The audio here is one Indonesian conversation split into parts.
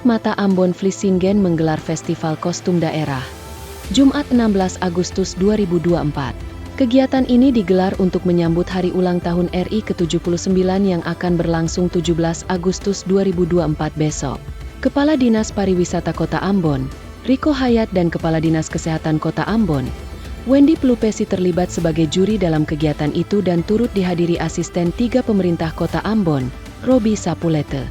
Mata Ambon Vlissingen menggelar festival kostum daerah. Jumat 16 Agustus 2024. Kegiatan ini digelar untuk menyambut hari ulang tahun RI ke-79 yang akan berlangsung 17 Agustus 2024 besok. Kepala Dinas Pariwisata Kota Ambon, Riko Hayat dan Kepala Dinas Kesehatan Kota Ambon, Wendy Pelupesi terlibat sebagai juri dalam kegiatan itu dan turut dihadiri asisten 3 pemerintah Kota Ambon, Robi Sapulete.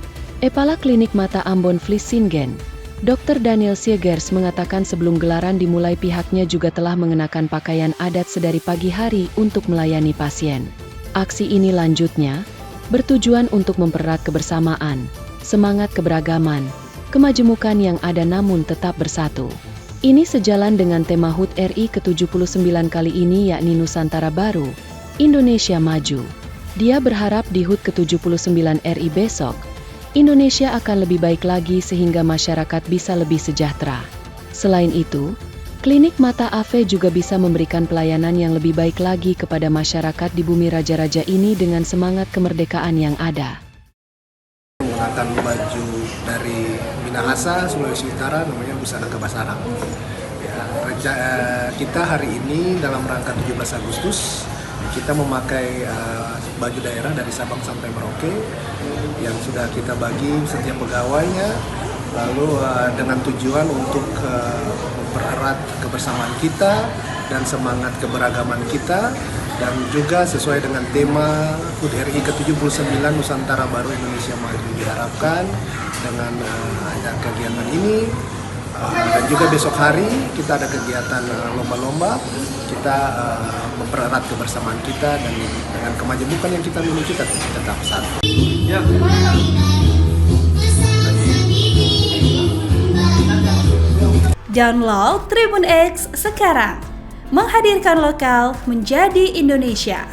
Kepala Klinik Mata Ambon Vlissingen, Dr. Daniel Siegers mengatakan sebelum gelaran dimulai pihaknya juga telah mengenakan pakaian adat sedari pagi hari untuk melayani pasien. Aksi ini lanjutnya bertujuan untuk mempererat kebersamaan, semangat keberagaman, kemajemukan yang ada namun tetap bersatu. Ini sejalan dengan tema HUT RI ke-79 kali ini yakni Nusantara Baru, Indonesia Maju. Dia berharap di HUT ke-79 RI besok, Indonesia akan lebih baik lagi sehingga masyarakat bisa lebih sejahtera. Selain itu, Klinik Mata AV juga bisa memberikan pelayanan yang lebih baik lagi kepada masyarakat di bumi raja-raja ini dengan semangat kemerdekaan yang ada. Menggunakan baju dari Minahasa, Sulawesi Utara, namanya busana Kabasarang. Kita hari ini dalam rangka 17 Agustus, kita memakai baju daerah dari Sabang sampai Merauke yang sudah kita bagi setiap pegawainya, lalu dengan tujuan untuk mempererat kebersamaan kita dan semangat keberagaman kita, dan juga sesuai dengan tema HUT RI ke-79 Nusantara Baru Indonesia Maju. Diharapkan dengan ada kegiatan ini dan juga besok hari kita ada kegiatan lomba-lomba, kita mempererat kebersamaan kita dan dengan kemajemukan yang kita miliki kita tetap satu. Ya. Download Tribun X sekarang, menghadirkan lokal menjadi Indonesia.